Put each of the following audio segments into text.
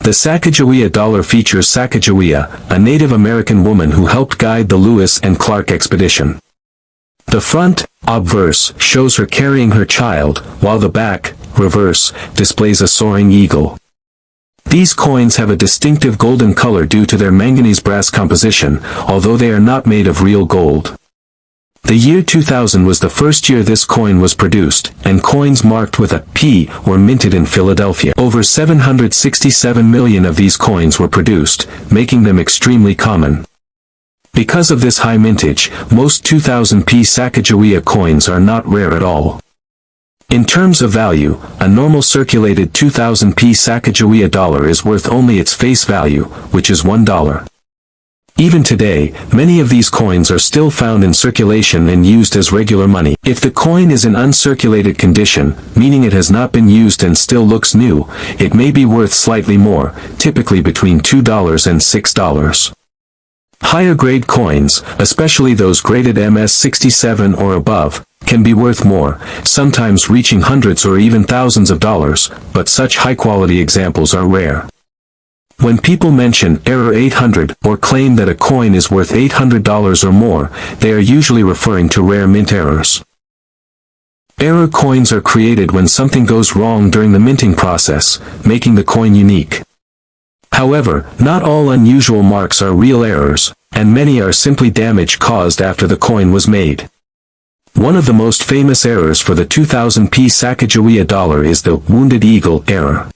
The Sacagawea Dollar features Sacagawea, a Native American woman who helped guide the Lewis and Clark expedition. The front, obverse, shows her carrying her child, while the back, reverse, displays a soaring eagle. These coins have a distinctive golden color due to their manganese brass composition, although they are not made of real gold. The year 2000 was the first year this coin was produced, and coins marked with a P were minted in Philadelphia. Over 767 million of these coins were produced, making them extremely common. Because of this high mintage, most 2000p Sacagawea coins are not rare at all. In terms of value, a normal circulated 2000p Sacagawea dollar is worth only its face value, which is $1. Even today, many of these coins are still found in circulation and used as regular money. If the coin is in uncirculated condition, meaning it has not been used and still looks new, it may be worth slightly more, typically between $2 and $6. Higher grade coins, especially those graded MS67 or above, can be worth more, sometimes reaching hundreds or even thousands of dollars, but such high-quality examples are rare. When people mention error 800 or claim that a coin is worth $800 or more, they are usually referring to rare mint errors. Error coins are created when something goes wrong during the minting process, making the coin unique. However, not all unusual marks are real errors, and many are simply damage caused after the coin was made. One of the most famous errors for the 2000p Sacagawea dollar is the wounded eagle error.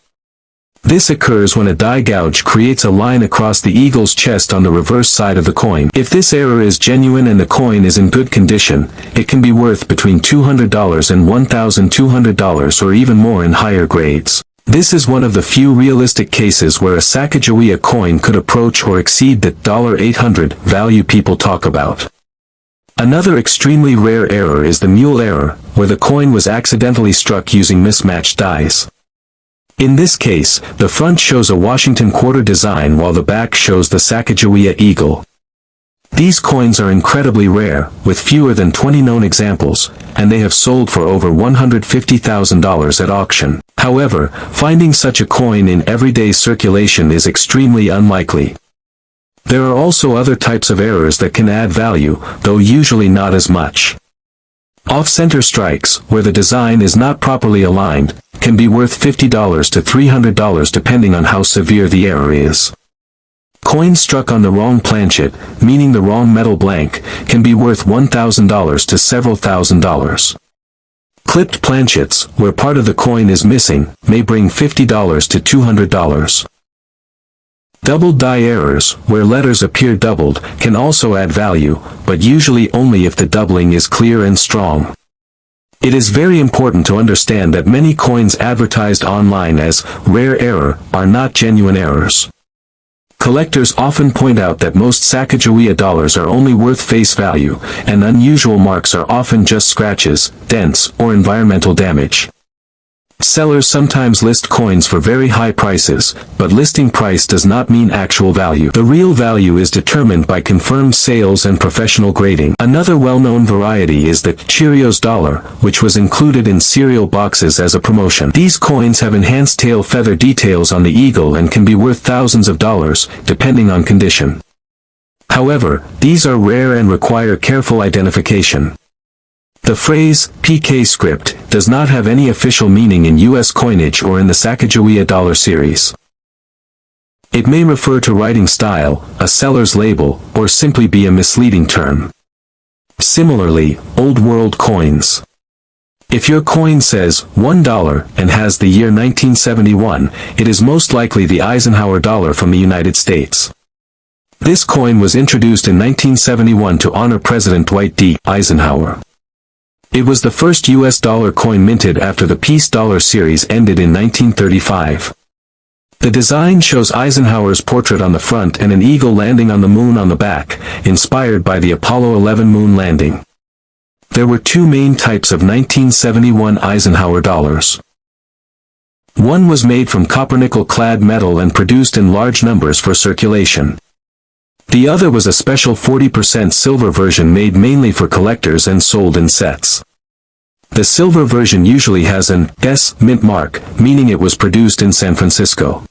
This occurs when a die gouge creates a line across the eagle's chest on the reverse side of the coin. If this error is genuine and the coin is in good condition, it can be worth between $200 and $1,200 or even more in higher grades. This is one of the few realistic cases where a Sacagawea coin could approach or exceed the $800 value people talk about. Another extremely rare error is the mule error, where the coin was accidentally struck using mismatched dies. In this case, the front shows a Washington quarter design while the back shows the Sacagawea eagle. These coins are incredibly rare, with fewer than 20 known examples, and they have sold for over $150,000 at auction. However, finding such a coin in everyday circulation is extremely unlikely. There are also other types of errors that can add value, though usually not as much. Off-center strikes, where the design is not properly aligned, can be worth $50 to $300 depending on how severe the error is. Coins struck on the wrong planchet, meaning the wrong metal blank, can be worth $1,000 to several $1,000s. Clipped planchets, where part of the coin is missing, may bring $50 to $200. Doubled die errors, where letters appear doubled, can also add value, but usually only if the doubling is clear and strong. It is very important to understand that many coins advertised online as rare error are not genuine errors. Collectors often point out that most Sacagawea dollars are only worth face value, and unusual marks are often just scratches, dents, or environmental damage. Sellers sometimes list coins for very high prices, but listing price does not mean actual value. The real value is determined by confirmed sales and professional grading. Another well-known variety is the Cheerios dollar, which was included in cereal boxes as a promotion. These coins have enhanced tail feather details on the eagle and can be worth thousands of dollars, depending on condition. However, these are rare and require careful identification. The phrase, PK script, does not have any official meaning in U.S. coinage or in the Sacagawea dollar series. It may refer to writing style, a seller's label, or simply be a misleading term. Similarly, Old World coins. If your coin says $1 and has the year 1971, it is most likely the Eisenhower Dollar from the United States. This coin was introduced in 1971 to honor President Dwight D. Eisenhower. It was the first U.S. dollar coin minted after the Peace Dollar series ended in 1935. The design shows Eisenhower's portrait on the front and an eagle landing on the moon on the back, inspired by the Apollo 11 moon landing. There were two main types of 1971 Eisenhower dollars. One was made from copper-nickel-clad metal and produced in large numbers for circulation. The other was a special 40% silver version made mainly for collectors and sold in sets. The silver version usually has an S mint mark, meaning it was produced in San Francisco.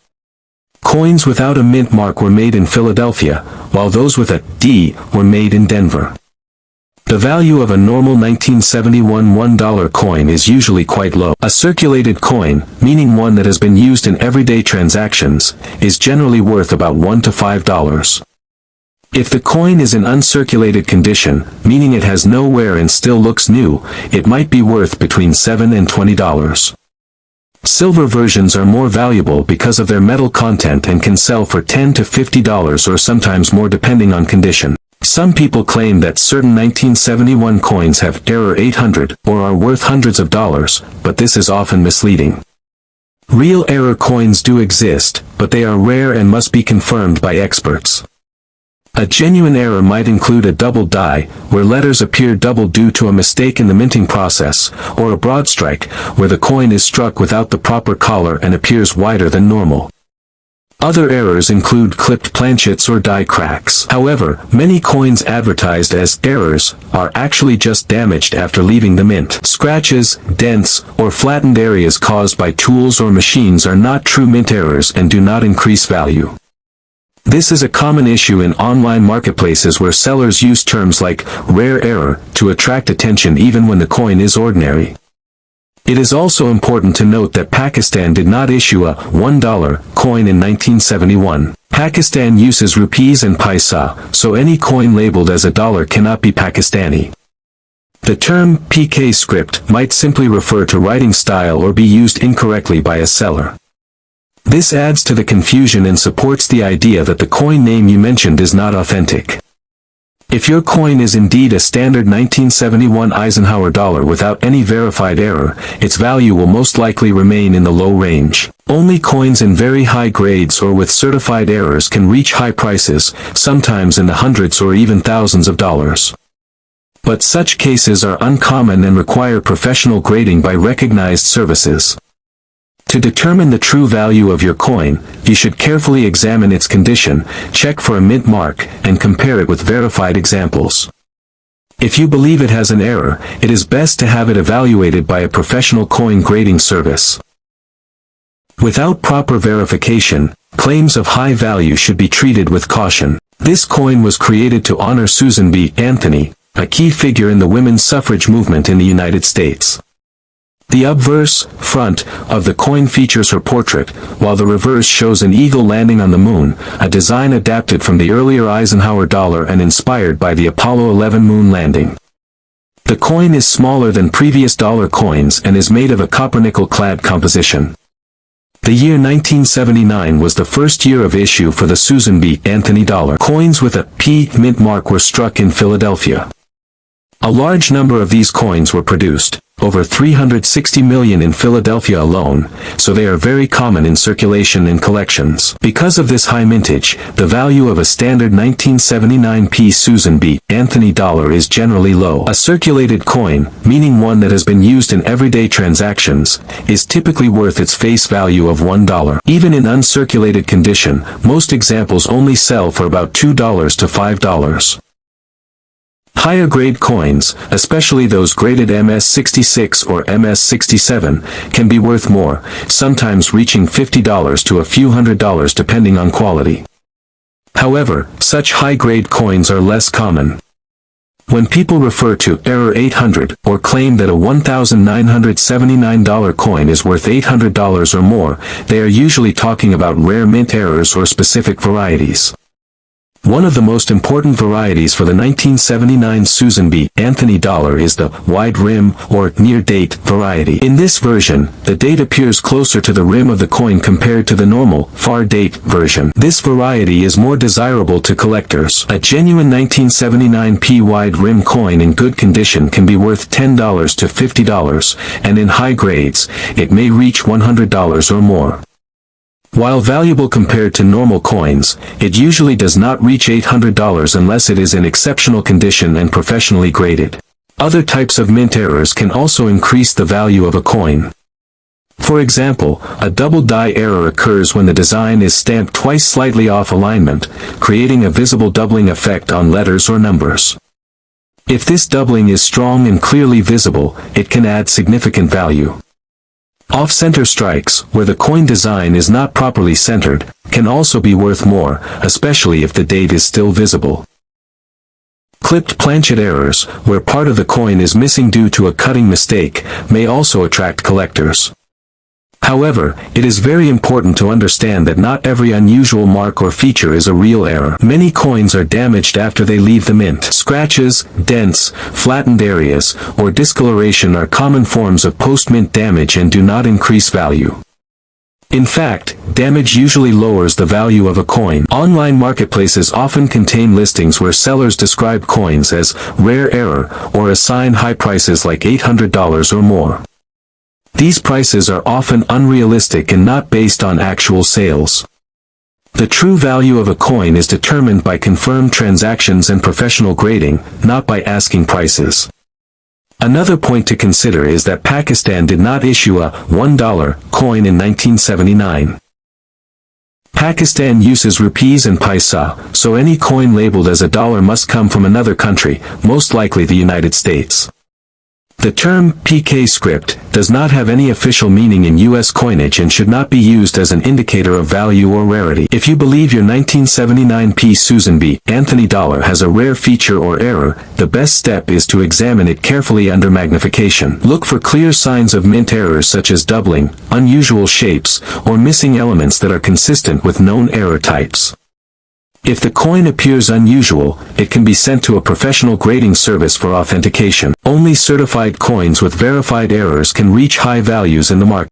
Coins without a mint mark were made in Philadelphia, while those with a D were made in Denver. The value of a normal 1971 $1 coin is usually quite low. A circulated coin, meaning one that has been used in everyday transactions, is generally worth about $1 to $5. If the coin is in uncirculated condition, meaning it has no wear and still looks new, it might be worth between $7 and $20. Silver versions are more valuable because of their metal content and can sell for $10 to $50 or sometimes more depending on condition. Some people claim that certain 1971 coins have error 800 or are worth hundreds of dollars, but this is often misleading. Real error coins do exist, but they are rare and must be confirmed by experts. A genuine error might include a double die, where letters appear double due to a mistake in the minting process, or a broad strike, where the coin is struck without the proper collar and appears wider than normal. Other errors include clipped planchets or die cracks. However, many coins advertised as errors are actually just damaged after leaving the mint. Scratches, dents, or flattened areas caused by tools or machines are not true mint errors and do not increase value. This is a common issue in online marketplaces where sellers use terms like rare error to attract attention even when the coin is ordinary. It is also important to note that Pakistan did not issue a $1 coin in 1971. Pakistan uses rupees and paisa, so any coin labeled as a dollar cannot be Pakistani. The term PK script might simply refer to writing style or be used incorrectly by a seller. This adds to the confusion and supports the idea that the coin name you mentioned is not authentic. If your coin is indeed a standard 1971 Eisenhower dollar without any verified error, its value will most likely remain in the low range. Only coins in very high grades or with certified errors can reach high prices, sometimes in the hundreds or even thousands of dollars. But such cases are uncommon and require professional grading by recognized services. To determine the true value of your coin, you should carefully examine its condition, check for a mint mark, and compare it with verified examples. If you believe it has an error, it is best to have it evaluated by a professional coin grading service. Without proper verification, claims of high value should be treated with caution. This coin was created to honor Susan B. Anthony, a key figure in the women's suffrage movement in the United States. The obverse, front, of the coin features her portrait, while the reverse shows an eagle landing on the moon, a design adapted from the earlier Eisenhower dollar and inspired by the Apollo 11 moon landing. The coin is smaller than previous dollar coins and is made of a copper-nickel-clad composition. The year 1979 was the first year of issue for the Susan B. Anthony dollar. Coins with a P mint mark were struck in Philadelphia. A large number of these coins were produced, over 360 million in Philadelphia alone, so they are very common in circulation and collections. Because of this high mintage, the value of a standard 1979 P Susan B. Anthony dollar is generally low. A circulated coin, meaning one that has been used in everyday transactions, is typically worth its face value of $1. Even in uncirculated condition, most examples only sell for about $2 to $5. Higher grade coins, especially those graded MS-66 or MS-67, can be worth more, sometimes reaching $50 to a few $100s depending on quality. However, such high-grade coins are less common. When people refer to error 800 or claim that a $1,979 coin is worth $800 or more, they are usually talking about rare mint errors or specific varieties. One of the most important varieties for the 1979 Susan B. Anthony dollar is the wide rim or near date variety. In this version, the date appears closer to the rim of the coin compared to the normal far date version. This variety is more desirable to collectors. A genuine 1979 P wide rim coin in good condition can be worth $10 to $50, and in high grades, it may reach $100 or more. While valuable compared to normal coins, it usually does not reach $800 unless it is in exceptional condition and professionally graded. Other types of mint errors can also increase the value of a coin. For example, a double die error occurs when the design is stamped twice slightly off alignment, creating a visible doubling effect on letters or numbers. If this doubling is strong and clearly visible, it can add significant value. Off-center strikes, where the coin design is not properly centered, can also be worth more, especially if the date is still visible. Clipped planchet errors, where part of the coin is missing due to a cutting mistake, may also attract collectors. However, it is very important to understand that not every unusual mark or feature is a real error. Many coins are damaged after they leave the mint. Scratches, dents, flattened areas, or discoloration are common forms of post-mint damage and do not increase value. In fact, damage usually lowers the value of a coin. Online marketplaces often contain listings where sellers describe coins as rare error or assign high prices like $800 or more. These prices are often unrealistic and not based on actual sales. The true value of a coin is determined by confirmed transactions and professional grading, not by asking prices. Another point to consider is that Pakistan did not issue a $1 coin in 1979. Pakistan uses rupees and paisa, so any coin labeled as a dollar must come from another country, most likely the United States. The term PK script does not have any official meaning in U.S. coinage and should not be used as an indicator of value or rarity. If you believe your 1979 P. Susan B. Anthony dollar has a rare feature or error, the best step is to examine it carefully under magnification. Look for clear signs of mint errors such as doubling, unusual shapes, or missing elements that are consistent with known error types. If the coin appears unusual, it can be sent to a professional grading service for authentication. Only certified coins with verified errors can reach high values in the market.